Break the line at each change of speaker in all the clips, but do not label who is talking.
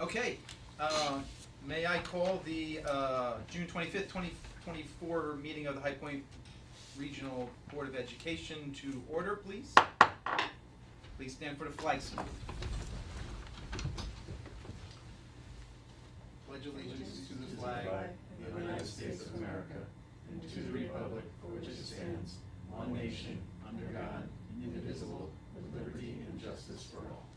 Okay, may I call the June 25th, 2024 meeting of the High Point Regional Board of Education to order, please? Please stand for the flag salute. Pledge allegiance to the flag
of the United States of America, and to the republic for which it stands, one nation, under God, indivisible, with liberty and justice for all.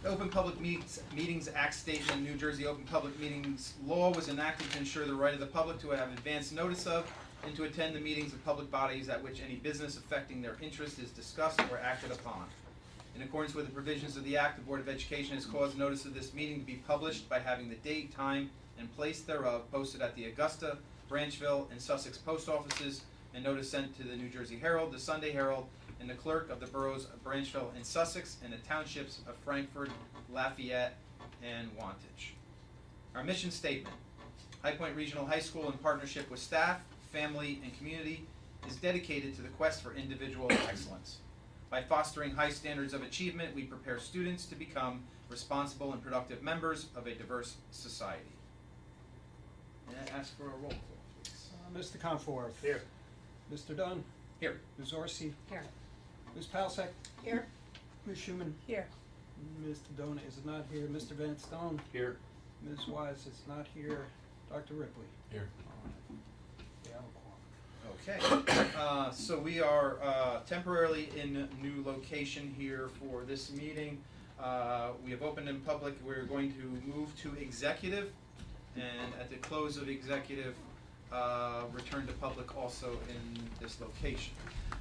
The Open Public Meetings Act statement, New Jersey Open Public Meetings Law was enacted to ensure the right of the public to have advance notice of and to attend the meetings of public bodies at which any business affecting their interest is discussed or acted upon. In accordance with the provisions of the Act, the Board of Education has caused notice of this meeting to be published by having the date, time, and place thereof posted at the Augusta, Branchville, and Sussex post offices, and notice sent to the New Jersey Herald, the Sunday Herald, and the clerk of the boroughs of Branchville and Sussex, and the townships of Frankfort, Lafayette, and Wantage. Our mission statement: High Point Regional High School, in partnership with staff, family, and community, is dedicated to the quest for individual excellence. By fostering high standards of achievement, we prepare students to become responsible and productive members of a diverse society. May I ask for a roll call, please?
Mr. Conforth.
Here.
Mr. Dunn.
Here.
Ms. Orsi.
Here.
Ms. Palsek.
Here.
Ms. Schumann.
Here.
Mr. Dona is not here. Mr. Van Stone.
Here.
Ms. Wise is not here. Dr. Ripley.
Here.
We have a quorum.
Okay, so we are temporarily in a new location here for this meeting. We have opened in public. We're going to move to executive, and at the close of executive, return to public also in this location.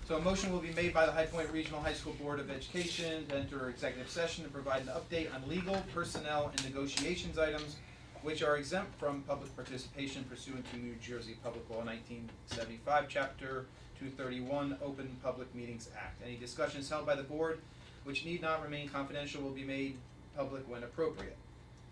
So a motion will be made by the High Point Regional High School Board of Education to enter executive session to provide an update on legal, personnel, and negotiations items which are exempt from public participation pursuant to New Jersey Public Law 1975, Chapter 231, Open Public Meetings Act. Any discussions held by the board which need not remain confidential will be made public when appropriate.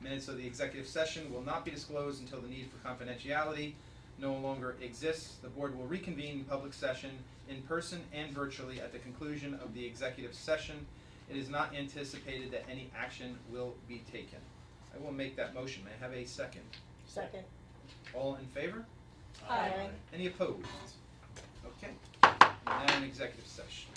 Minutes of the executive session will not be disclosed until the need for confidentiality no longer exists. The board will reconvene in public session in person and virtually at the conclusion of the executive session. It is not anticipated that any action will be taken. I will make that motion. May I have a second?
Second.
All in favor?
Aye.
Any opposed? Okay. We're now in executive session.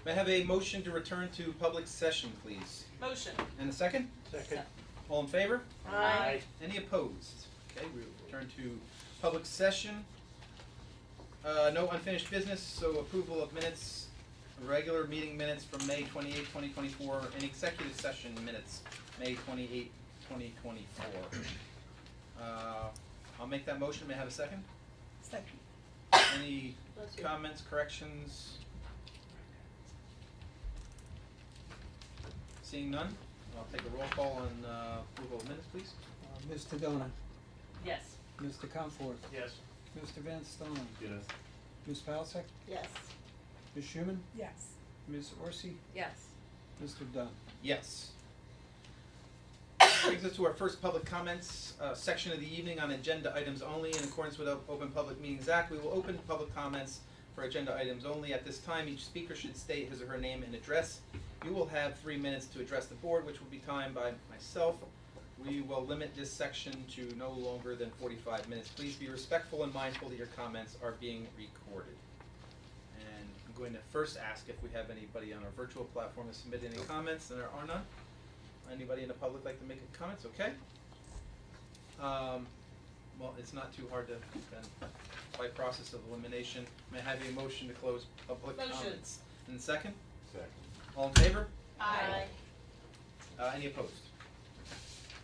May I have a motion to return to public session, please?
Motion.
And a second?
Second.
All in favor?
Aye.
Any opposed? Okay, we will return to public session. No unfinished business, so approval of minutes, regular meeting minutes from May 28, 2024, and executive session minutes, May 28, 2024. I'll make that motion. May I have a second?
Second.
Any comments, corrections? Seeing none, I'll take a roll call on approval of minutes, please.
Ms. Tadona,
Yes.
Mr. Comforth,
Yes.
Mr. Van Stone,
Yes.
Ms. Palsek,
Yes.
Ms. Schuman,
Yes.
Ms. Orsi,
Yes.
Mr. Dunn.
Yes. Brings us to our first public comments section of the evening on agenda items only. In accordance with Open Public Meetings Act, we will open public comments for agenda items only. At this time, each speaker should state his or her name and address. You will have 3 minutes to address the board, which will be timed by myself. We will limit this section to no longer than 45 minutes. Please be respectful and mindful that your comments are being recorded. And I'm going to first ask if we have anybody on our virtual platform to submit any comments, and there are none. Anybody in the public like to make any comments? Okay. Well, it's not too hard to, then, by process of elimination, may I have a motion to close public
Motion.
comments? And second?
Second.
All in favor?
Aye.
Any opposed?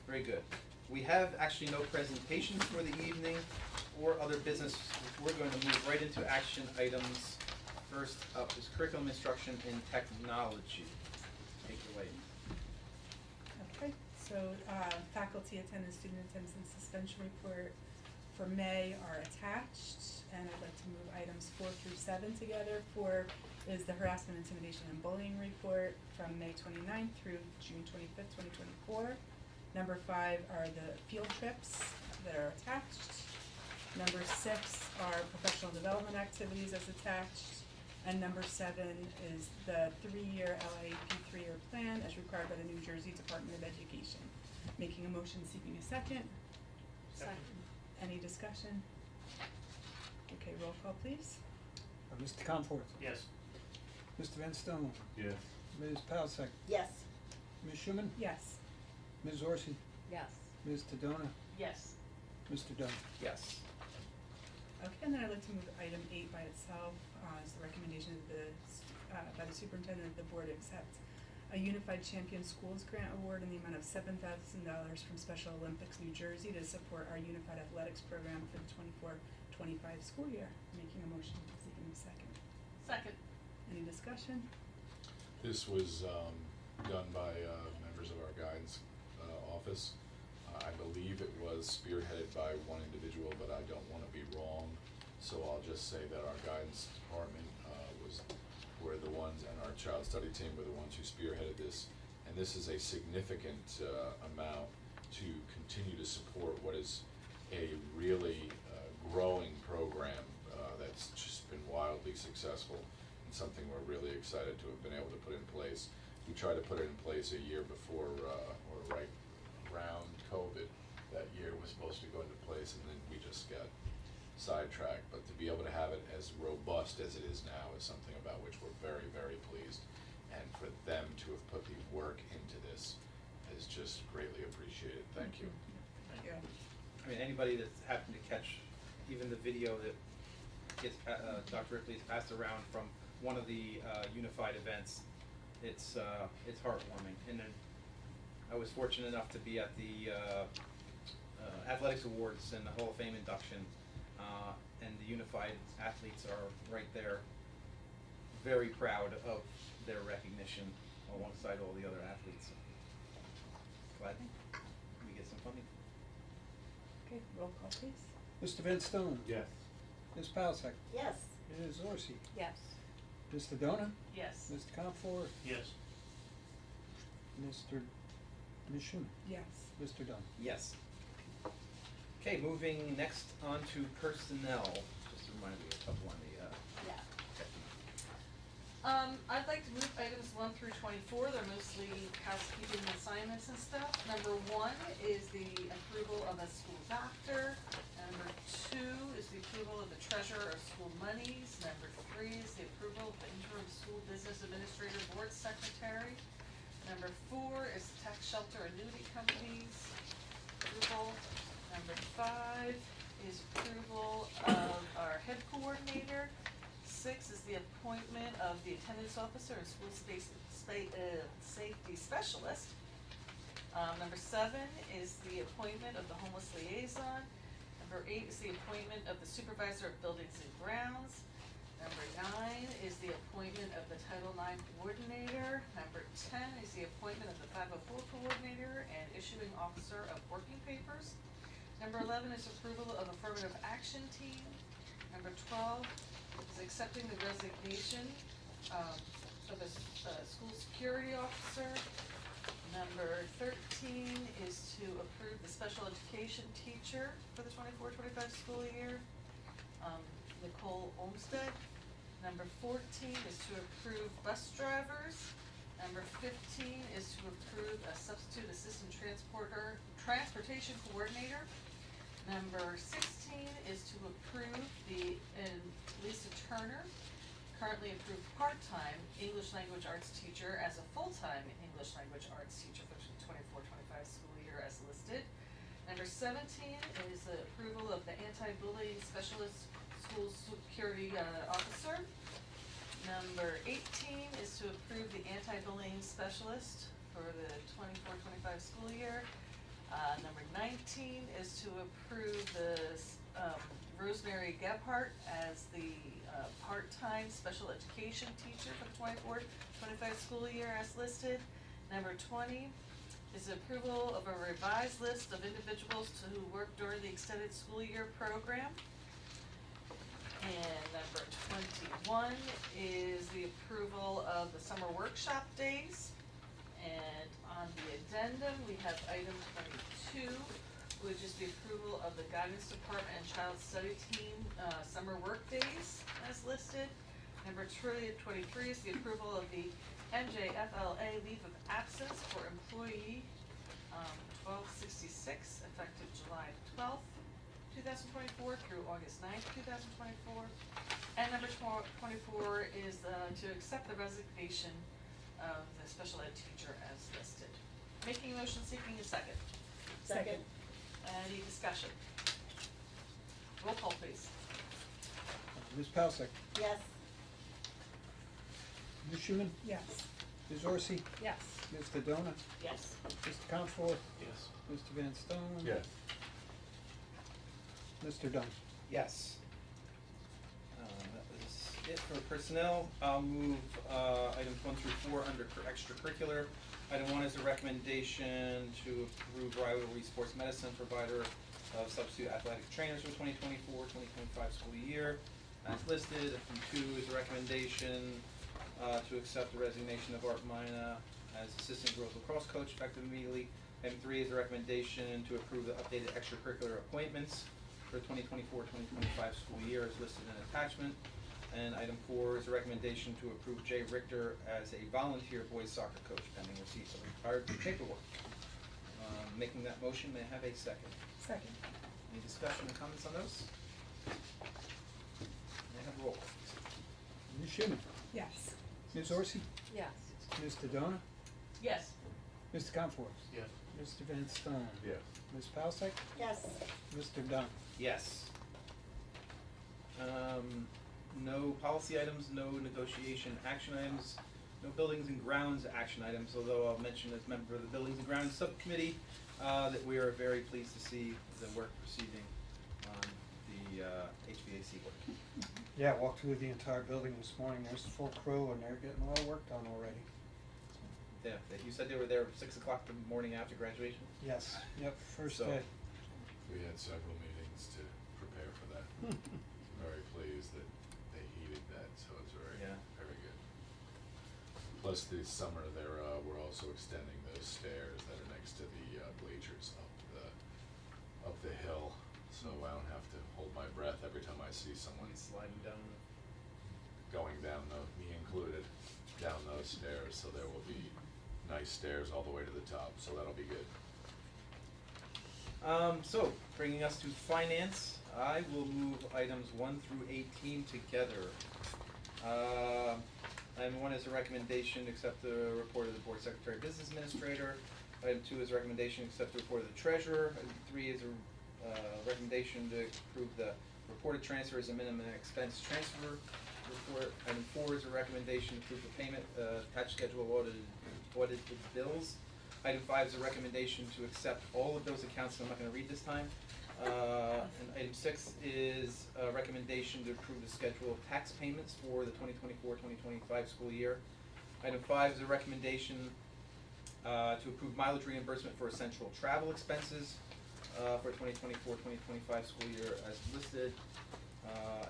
Very good. We have actually no presentations for the evening or other business. We're going to move right into action items. First up is curriculum instruction in technology. Take it away.
Okay, so faculty attendance, student attendance, and suspension report for May are attached, and I'd like to move items 4 through 7 together. 4 is the harassment, intimidation, and bullying report from May 29th through June 25th, 2024. Number 5 are the field trips that are attached. Number 6 are professional development activities as attached. And number 7 is the 3-year LIAP 3-year plan as required by the New Jersey Department of Education. Making a motion, seeking a second.
Second.
Any discussion? Okay, roll call please.
Mr. Comforth,
Yes.
Mr. Van Stone,
Yes.
Ms. Palsek,
Yes.
Ms. Schuman,
Yes.
Ms. Orsi,
Yes.
Ms. Tadona,
Yes.
Mr. Dunn.
Yes.
Okay, and then I'd like to move item 8 by itself, as the recommendation of by the superintendent of the board accept a Unified Champion Schools Grant Award in the amount of $7,000 from Special Olympics New Jersey to support our Unified Athletics program for the 24-25 school year. Making a motion, seeking a second.
Second.
Any discussion?
This was done by members of our guidance office. I believe it was spearheaded by one individual, but I don't want to be wrong. So I'll just say that our guidance department were the ones, and our child study team were the ones who spearheaded this. And this is a significant amount to continue to support what is a really growing program that's just been wildly successful, and something we're really excited to have been able to put in place. We tried to put it in place a year before, or right around COVID. That year was supposed to go into place, and then we just got sidetracked. But to be able to have it as robust as it is now is something about which we're very, very pleased. And for them to have put the work into this is just greatly appreciated. Thank you.
Thank you.
I mean, anybody that's happened to catch even the video that gets Dr. Ripley's passed around from one of the unified events, it's heartwarming. And then I was fortunate enough to be at the athletics awards and the Hall of Fame induction, and the unified athletes are right there, very proud of their recognition alongside all the other athletes. Glad we get some funding.
Okay, roll call please.
Mr. Van Stone,
Yes.
Ms. Palsek,
Yes.
Ms. Orsi,
Yes.
Ms. Tadona,
Yes.
Mr. Comforth,
Yes.
Ms. Schuman,
Yes.
Mr. Dunn.
Yes. Okay, moving next on to personnel. Just remind me a couple on the,
Yeah.
okay.
I'd like to move items 1 through 24. They're mostly housekeeping assignments and stuff. Number 1 is the approval of a school doctor. Number 2 is the approval of the treasurer of school monies. Number 3 is the approval of the interim school business administrator sports secretary. Number 4 is tax shelter annuity companies, approval. Number 5 is approval of our head coordinator. 6 is the appointment of the attendance officer and school safety specialist. Number 7 is the appointment of the homeless liaison. Number 8 is the appointment of the supervisor of buildings and grounds. Number 9 is the appointment of the Title IX coordinator. Number 10 is the appointment of the 504 coordinator and issuing officer of working papers. Number 11 is approval of affirmative action team. Number 12 is accepting the resignation of a school security officer. Number 13 is to approve the special education teacher for the 24-25 school year, Nicole Olmsted. Number 14 is to approve bus drivers. Number 15 is to approve a substitute assistant transportation coordinator. Number 16 is to approve Lisa Turner, currently approved part-time English language arts teacher as a full-time English language arts teacher for the 24-25 school year as listed. Number 17 is the approval of the anti-bullying specialist school security officer. Number 18 is to approve the anti-bullying specialist for the 24-25 school year. Number 19 is to approve the Rosemary Gebhardt as the part-time special education teacher for the 24-25 school year as listed. Number 20 is approval of a revised list of individuals who work during the extended school year program. And number 21 is the approval of the summer workshop days. And on the addendum, we have item 22, which is the approval of the guidance department and child study team summer work days as listed. Number 23 is the approval of the NJFLA leave of absence for employee 1266 effective July 12th. 2024 through August 9th, 2024. And number 24 is to accept the resignation of the special ed teacher as listed. Making a motion, seeking a second.
Second.
Any discussion? Roll call, please.
Ms. Pausek?
Yes.
Ms. Schuman?
Yes.
Ms. Orsi?
Yes.
Mr. Dona?
Yes.
Mr. Comforth?
Yes.
Mr. Van Stone?
Yes.
Mr. Dunn?
Yes. That is it for personnel. I'll move items 1 through 4 under extracurricular. Item 1 is a recommendation to approve rivalry sports medicine provider of substitute athletic trainers for 2024-2025 school year as listed. Item 2 is a recommendation to accept the resignation of Art Mina as assistant girls lacrosse coach effective immediately. Item 3 is a recommendation to approve the updated extracurricular appointments for 2024-2025 school year as listed in attachment. And item 4 is a recommendation to approve Jay Richter as a volunteer boys soccer coach pending receipt of required paperwork. Making that motion, may I have a second?
Second.
Any discussion or comments on those? May I have a roll call, please?
Ms. Schuman?
Yes.
Ms. Orsi?
Yes.
Mr. Dona?
Yes.
Mr. Comforth?
Yes.
Mr. Van Stone?
Yes.
Ms. Pausek?
Yes.
Mr. Dunn?
Yes. No policy items, no negotiation action items, no buildings and grounds action items, although I'll mention as member of the Buildings and Grounds Subcommittee that we are very pleased to see the work proceeding on the HVAC work.
Yeah, I walked through the entire building this morning. There's a full crew and they're getting a lot of work done already.
Yeah, you said they were there 6 o'clock the morning after graduation?
Yes, yep, first
So-
day.
We had several meetings to prepare for that. Very pleased that they heeded that, so it's very,
Yeah.
very good. Plus this summer, we're also extending those stairs that are next to the bleachers up the hill, so I don't have to hold my breath every time I see someone
Sliding down.
going down, me included, down those stairs, so there will be nice stairs all the way to the top, so that'll be good.
So, bringing us to finance, I will move items 1 through 18 together. Item 1 is a recommendation to accept the report of the Board Secretary Business Administrator. Item 2 is a recommendation to accept the report of the Treasurer. Item 3 is a recommendation to approve the reported transfers and minimum expense transfer report. Item 4 is a recommendation to approve the payment attached schedule of audited bills. Item 5 is a recommendation to accept all of those accounts that I'm not going to read this time. And item 6 is a recommendation to approve the schedule of tax payments for the 2024-2025 school year. Item 5 is a recommendation to approve mileage reimbursement for essential travel expenses for 2024-2025 school year as listed.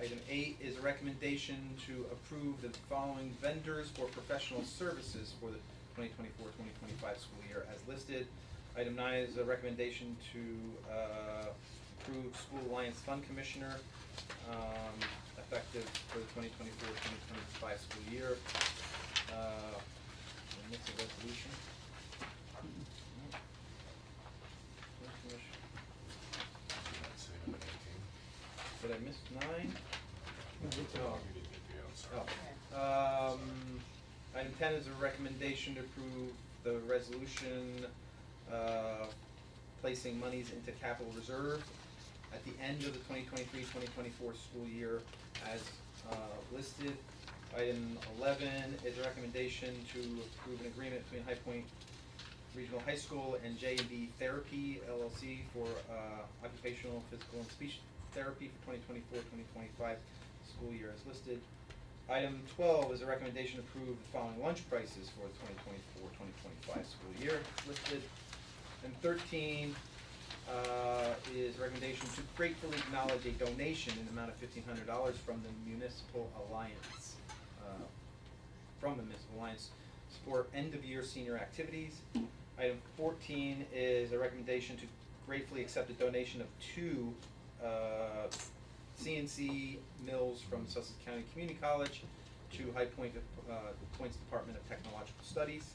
Item 8 is a recommendation to approve the following vendors for professional services for the 2024-2025 school year as listed. Item 9 is a recommendation to approve School Alliance Fund Commissioner effective for the 2024-2025 school year. And it's a resolution. Did I miss 9?
Oh,
Oh.
you didn't get the, I'm sorry.
Item 10 is a recommendation to approve the resolution placing monies into capital reserve at the end of the 2023-2024 school year as listed. Item 11 is a recommendation to approve an agreement between High Point Regional High School and J&B Therapy LLC for occupational, physical, and speech therapy for 2024-2025 school year as listed. Item 12 is a recommendation to approve the following lunch prices for the 2024-2025 school year as listed. And 13 is a recommendation to gratefully acknowledge a donation in the amount of $1,500 from the Municipal Alliance, support end-of-year senior activities. Item 14 is a recommendation to gratefully accept a donation of 2 CNC mills from Sussex County Community College to High Point, Point's Department of Technological Studies.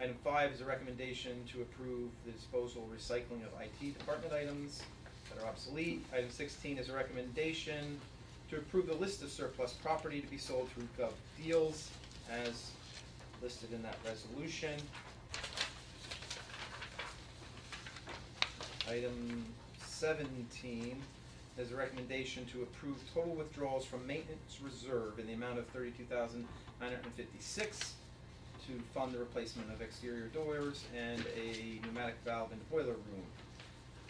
Item 5 is a recommendation to approve the disposal recycling of IT department items that are obsolete. Item 16 is a recommendation to approve the list of surplus property to be sold through Gov Deals as listed in that resolution. Item 17 is a recommendation to approve total withdrawals from maintenance reserve in the amount of $32,956 to fund the replacement of exterior doors and a pneumatic valve in the boiler room.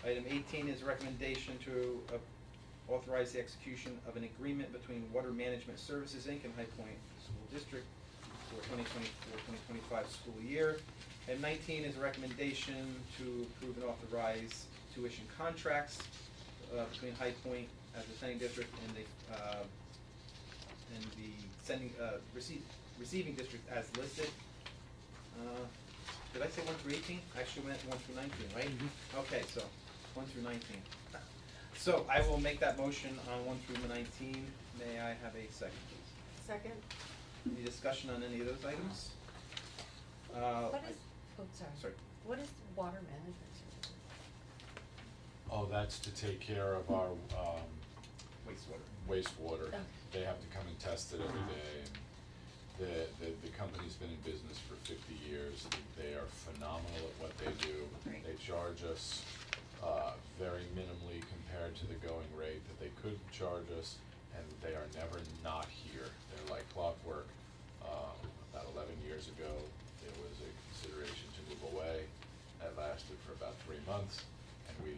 Item 18 is a recommendation to authorize the execution of an agreement between Water Management Services, Inc. and High Point School District for 2024-2025 school year. And 19 is a recommendation to approve and authorize tuition contracts between High Point as the sending district and the receiving district as listed. Did I say 1 through 18? Actually went 1 through 19, right?
Mm-hmm.
Okay, so 1 through 19. So I will make that motion on 1 through 19. May I have a second, please?
Second.
Any discussion on any of those items?
What is,
Sorry.
what is water management services?
Oh, that's to take care of our
Wastewater.
wastewater.
Okay.
They have to come and test it every day, and the company's been in business for 50 years. They are phenomenal at what they do.
Great.
They charge us very minimally compared to the going rate that they could charge us, and they are never not here. They're like clockwork. About 11 years ago, there was a consideration to move away. That lasted for about 3 months, and we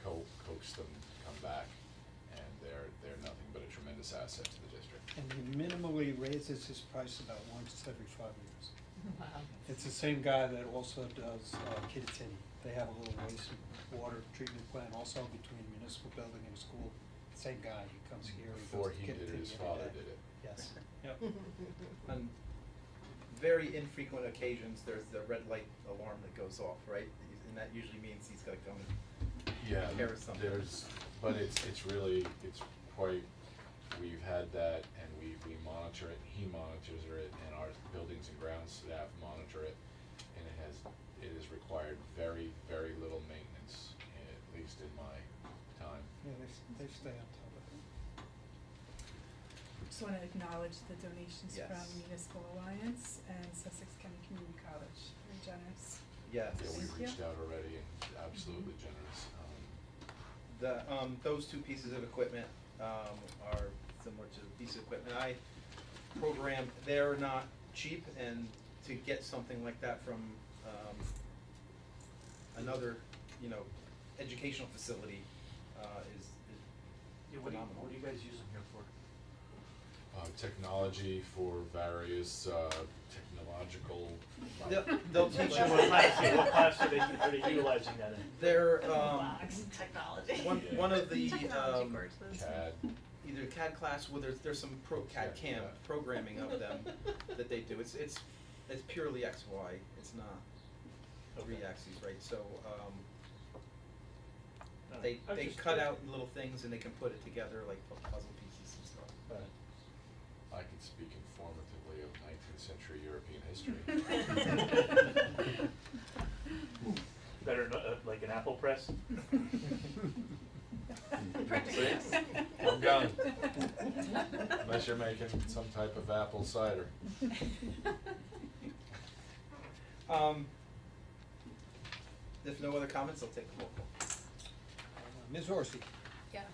coaxed them to come back, and they're nothing but a tremendous asset to the district.
And he minimally raises his price about once every 5 years.
Wow.
It's the same guy that also does Kittatinny. They have a little wastewater treatment plant also between a municipal building and a school. Same guy, he comes here, he
Before
goes to
he did it,
Kittatinny
his
every
father
day.
did it.
Yes, yep.
On very infrequent occasions, there's the red light alarm that goes off, right? And that usually means he's gotta come and
Yeah,
take care of something.
but it's quite, we've had that, and we monitor it, he monitors it, and our buildings and grounds staff monitor it, and it has required very, very little maintenance, at least in my time.
Yeah, they stay on top of it.
just wanna acknowledge the donations
Yes.
from Municipal Alliance and Sussex County Community College, very generous.
Yes.
Yeah,
Thank
we've
you.
reached out already and absolutely generous.
Those two pieces of equipment, are similar to the piece of equipment I programmed. They're not cheap, and to get something like that from, another, educational facility, is
Yeah,
phenomenal.
what do you guys use them here for?
Technology for various, technological.
They'll teach you
What class are they utilizing that in?
They're,
Technology.
one of the,
Technology courses.
CAD.
either CAD class, well, there's some CAD CAM programming of them that they do. It's purely XY, it's not three
Okay.
axes, right? So,
Alright.
they
I'm just
cut
curious.
out little things and they can put it together like puzzle pieces and stuff.
Alright.
I can speak informatively of 19th century European history.
Better, like an apple press?
Practice.
I'm done. Unless you're making some type of apple cider.
If no other comments, I'll take the roll call.
Ms. Orsi,
Yes.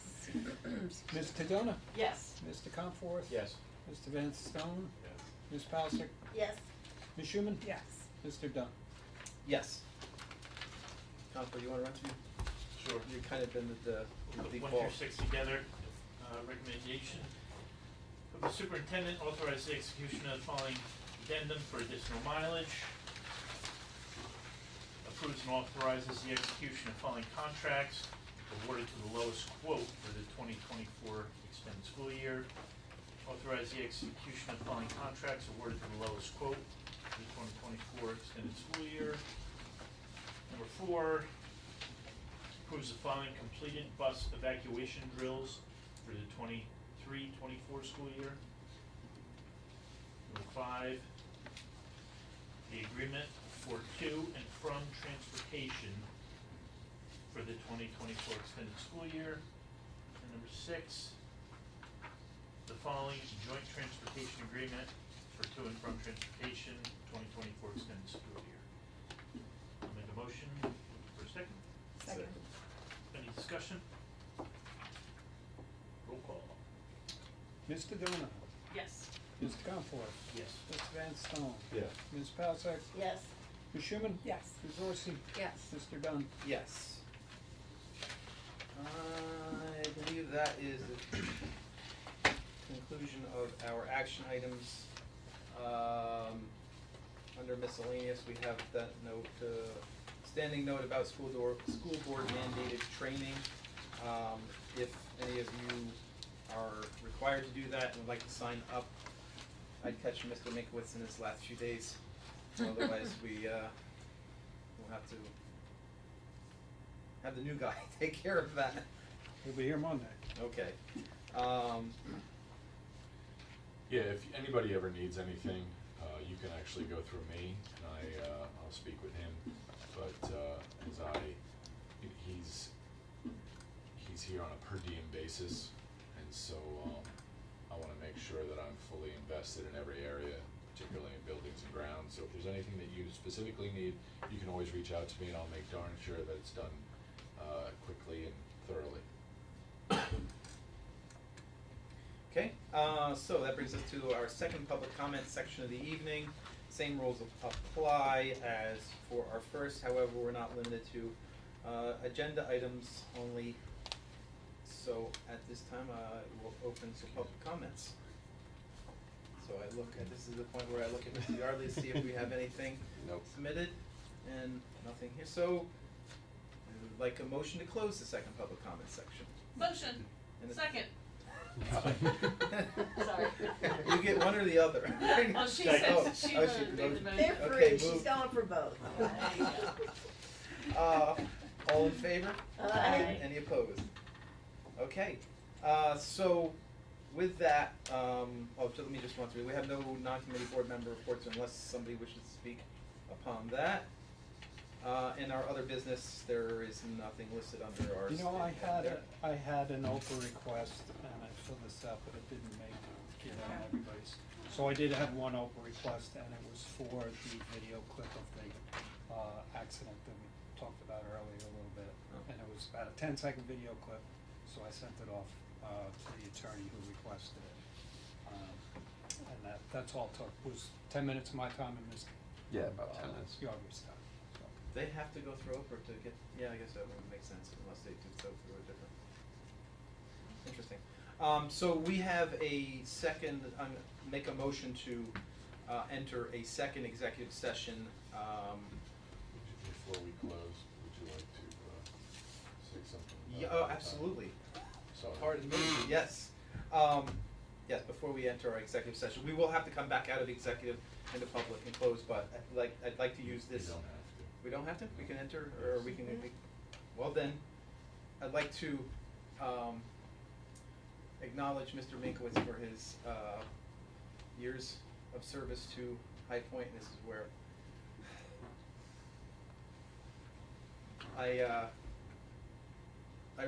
Ms. Tadona,
Yes.
Mr. Comforth.
Yes.
Mr. Van Stone,
Yes.
Ms. Pausick,
Yes.
Ms. Schuman.
Yes.
Mr. Dunn.
Yes. Counselor, you wanna run through?
Sure.
You've kind of been the
Put
default.
1 through 6 together, recommendation of the superintendent authorize the execution of the following addendum for additional mileage. Approves and authorizes the execution of following contracts awarded to the lowest quote for the 2024 extended school year. Authorize the execution of following contracts awarded to the lowest quote for the 2024 extended school year. Number 4, approves the following completed bus evacuation drills for the 23-24 school year. Number 5, the agreement for to and from transportation for the 2024 extended school year. And number 6, the following joint transportation agreement for to and from transportation, 2024 extended school year. I'll make a motion for a second.
Second.
Any discussion? Roll call.
Ms. Tadona,
Yes.
Mr. Comforth,
Yes.
Mr. Van Stone.
Yes.
Ms. Pausick,
Yes.
Ms. Schuman.
Yes.
Ms. Orsi,
Yes.
Mr. Dunn.
Yes. I believe that is the conclusion of our action items. Under miscellaneous, we have that note, standing note about school board mandated training. If any of you are required to do that and would like to sign up, I'd catch Mr. Minkowitz in his last few days. Otherwise, we'll have to have the new guy take care of that.
He'll be here Monday.
Okay.
Yeah, if anybody ever needs anything, you can actually go through me, and I'll speak with him. But he's here on a per diem basis, and so I want to make sure that I'm fully invested in every area, particularly in buildings and grounds. So if there's anything that you specifically need, you can always reach out to me, and I'll make darn sure that it's done quickly and thoroughly.
Okay, so that brings us to our second public comment section of the evening. Same rules apply as for our first, however, we're not limited to agenda items only. So at this time, we'll open to public comments. So this is the point where I look at Mr. Yardley to see if we have anything
Nope.
submitted, and nothing here. So I would like a motion to close the second public comment section.
Motion.
And the-
Second.
Sorry.
You get one or the other.
Oh, she
Second.
said, she
Oh,
made
she-
the motion.
They're
Okay,
free, she's
move.
going for both.
All in favor?
Aye.
Any opposed? Okay, so with that, so let me just run through. We have no non-committee board member reports unless somebody wishes to speak upon that. In our other business, there is nothing listed under our.
You know, I
there.
had an Oprah request, and I filled this out, but it didn't make it. everybody's. So I did have one open request, and it was for the video clip of the accident that we talked about earlier a little bit.
Oh.
And it was about a 10-second video clip, so I sent it off to the attorney who requested it. And that's all it took, was 10 minutes of my time and Ms.
Yeah, about 10 minutes.
Yarbrough's time, so.
They have to go through Oprah to get, yeah, I guess that would make sense unless they do go through a different. Interesting. So we have a second, make a motion to enter a second executive session.
Before we close, would you like to say something?
Yeah,
about
oh,
that?
absolutely.
Sorry.
Pardon me, yes. Yes, before we enter our executive session, we will have to come back out of executive into public and close, but I'd like to use
You
this.
don't have to.
We don't have to? We can enter, or we can, well then, I'd like to, acknowledge Mr. Minkowitz for his, years of service to High Point. This is where I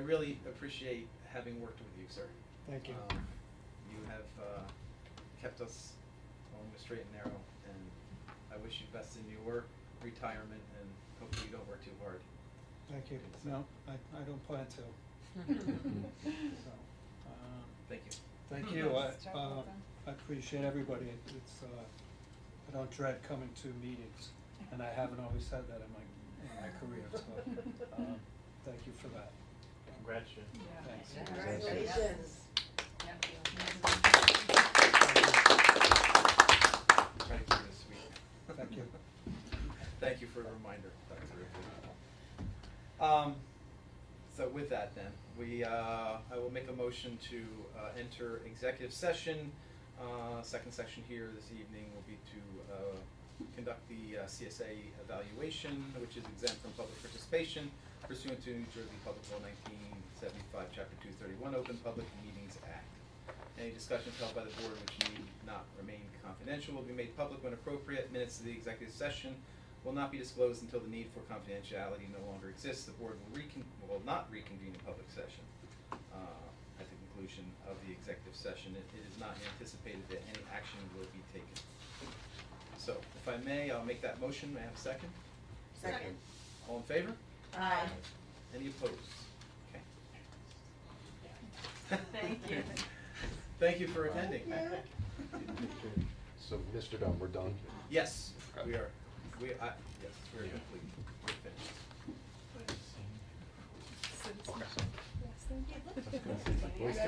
really appreciate having worked with you, sir.
Thank you.
You have kept us on the straight and narrow, and I wish you best in your retirement, and hopefully you don't work too hard.
Thank you. No, I don't plan to. So,
Thank you.
thank you. I appreciate everybody. It's, I don't dread coming to meetings, and I haven't always said that in my career, so, thank you for that.
Congratulations.
Thanks.
Congratulations.
Try to keep it sweet.
Thank you.
Thank you for the reminder. That was very good. So with that then, I will make a motion to enter executive session. Second session here this evening will be to conduct the CSA evaluation, which is exempt from public participation pursuant to New Jersey Public Law 1975, Chapter 231, Open Public Meetings Act. Any discussions held by the board which need not remain confidential will be made public when appropriate. Minutes of the executive session will not be disclosed until the need for confidentiality no longer exists. The board will not reconvene in public session at the conclusion of the executive session. It is not anticipated that any action will be taken. So, if I may, I'll make that motion. May I have a second?
Second.
All in favor?
Aye.
Any opposed? Okay.
Thank you.
Thank you for attending.
So, Mr. Dunn, we're done?
Yes,
Okay.
we are. Yes, we're
Yeah.
complete. We're finished.
Yes, thank you.
Voice